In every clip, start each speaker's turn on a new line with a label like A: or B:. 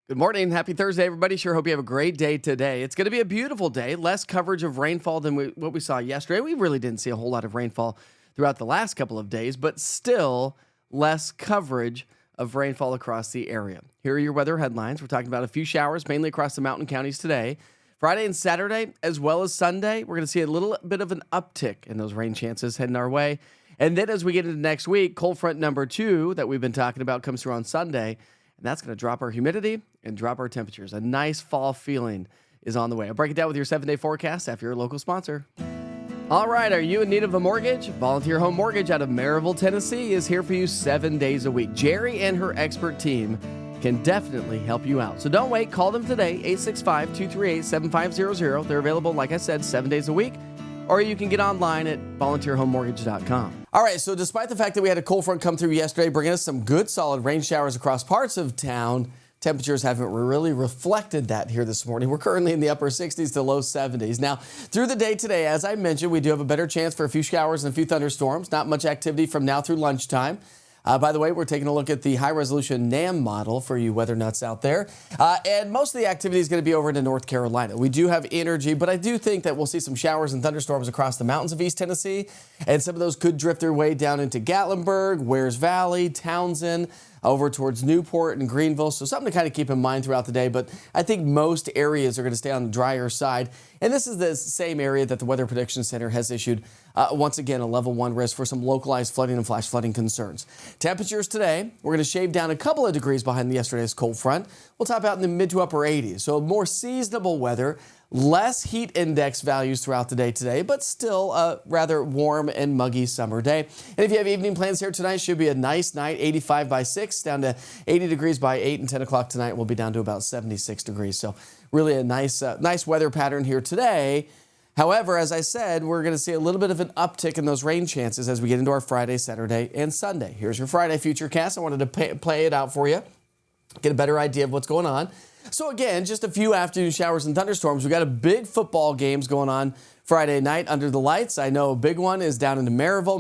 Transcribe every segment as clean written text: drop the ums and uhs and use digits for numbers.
A: Good morning. Happy Thursday, everybody. Sure hope you have a great day today. It's going to be a beautiful day. Less coverage of rainfall than what we saw yesterday. We really didn't see a whole lot of rainfall throughout the last couple of days, but still less coverage of rainfall across the area. Here are your weather headlines. We're talking about a few showers, mainly across the mountain counties today. Friday and Saturday, as well as Sunday, we're going to see a little bit of an uptick in those rain chances heading our way. And then as we get into next week, cold front number 2 that we've been talking about comes through on Sunday. And that's going to drop our humidity and drop our temperatures. A nice fall feeling is on the way. I'll break it down with your 7-day forecast after your local sponsor. All right, are you in need of a mortgage? Volunteer Home Mortgage out of Maryville, Tennessee is here for you 7 days a week. Jerry and her expert team can definitely help you out. So don't wait. Call them today, 865-238-7500. They're available, like I said, 7 days a week. Or you can get online at volunteerhomemortgage.com. All right, so despite the fact that we had a cold front come through yesterday, bringing us some good solid rain showers across parts of town, temperatures haven't really reflected that here this morning. We're currently in the upper 60s to low 70s. Now, through the day today, as I mentioned, we do have a better chance for a few showers and a few thunderstorms. Not much activity from now through lunchtime. By the way, we're taking a look at the high-resolution NAM model for you weather nuts out there. And most of the activity is going to be over into North Carolina. We do have energy, but I do think that we'll see some showers and thunderstorms across the mountains of East Tennessee. And some of those could drift their way down into Gatlinburg, Wares Valley, Townsend, over towards Newport and Greenville. So something to kind of keep in mind throughout the day. But I think most areas are going to stay on the drier side. And this is the same area that the Weather Prediction Center has issued, once again, a level 1 risk for some localized flooding and flash flooding concerns. Temperatures today, we're going to shave down a couple of degrees behind yesterday's cold front. We'll top out in the mid to upper 80s. So more seasonable weather. Less heat index values throughout the day today, but still a rather warm and muggy summer day. And if you have evening plans here tonight, should be a nice night, 85 by 6, down to 80 degrees by 8, and 10 o'clock tonight we'll be down to about 76 degrees. So really a nice weather pattern here today. However, as I said, we're going to see a little bit of an uptick in those rain chances as we get into our Friday, Saturday, and Sunday. Here's your Friday futurecast. I wanted to play it out for you, get a better idea of what's going on. So again, just a few afternoon showers and thunderstorms. We've got a big football games going on Friday night under the lights. I know a big one is down into Maryville,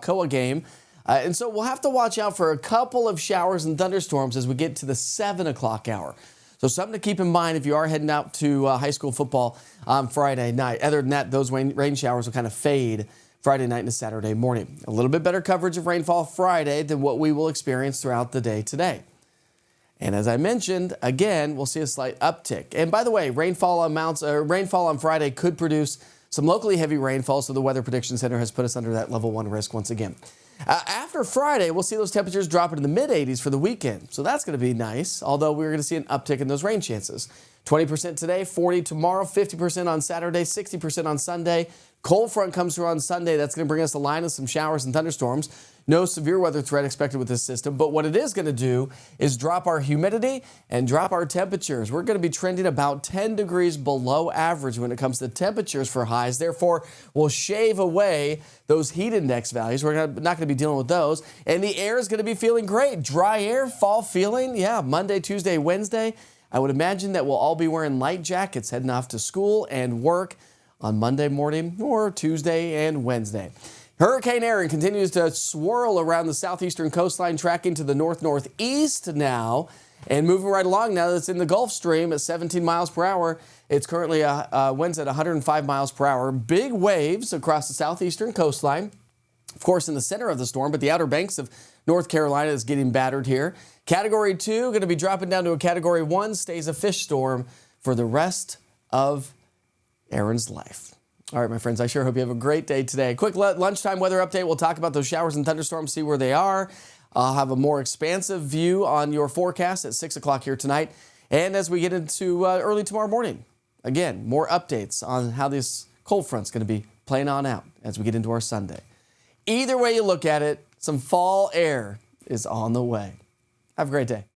A: Alcoa game. And so we'll have to watch out for a couple of showers and thunderstorms as we get to the 7 o'clock hour. So something to keep in mind if you are heading out to high school football on Friday night. Other than that, those rain showers will kind of fade Friday night into Saturday morning. A little bit better coverage of rainfall Friday than what we will experience throughout the day today. And as I mentioned, again, we'll see a slight uptick. And by the way, rainfall on Friday could produce some locally heavy rainfall, so the Weather Prediction Center has put us under that level 1 risk once again. After Friday, we'll see those temperatures drop into the mid-80s for the weekend. So that's going to be nice, although we're going to see an uptick in those rain chances. 20% today, 40% tomorrow, 50% on Saturday, 60% on Sunday. Cold front comes through on Sunday. That's going to bring us a line of some showers and thunderstorms. No severe weather threat expected with this system, but what it is going to do is drop our humidity and drop our temperatures. We're going to be trending about 10 degrees below average when it comes to temperatures for highs. Therefore, we'll shave away those heat index values. We're not going to be dealing with those. And the air is going to be feeling great. Dry air, fall feeling. Yeah, Monday, Tuesday, Wednesday. I would imagine that we'll all be wearing light jackets heading off to school and work on Monday morning or Tuesday and Wednesday. Hurricane Erin continues to swirl around the southeastern coastline, tracking to the north-northeast now and moving right along now that it's in the Gulf Stream at 17 miles per hour. It's currently winds at 105 miles per hour. Big waves across the southeastern coastline, of course, in the center of the storm, but the outer banks of North Carolina is getting battered here. Category 2 going to be dropping down to a Category 1, stays a fish storm for the rest of Erin's life. All right, my friends, I sure hope you have a great day today. Quick lunchtime weather update. We'll talk about those showers and thunderstorms, see where they are. I'll have a more expansive view on your forecast at 6 o'clock here tonight. And as we get into early tomorrow morning, again, more updates on how this cold front's going to be playing on out as we get into our Sunday. Either way you look at it, some fall air is on the way. Have a great day.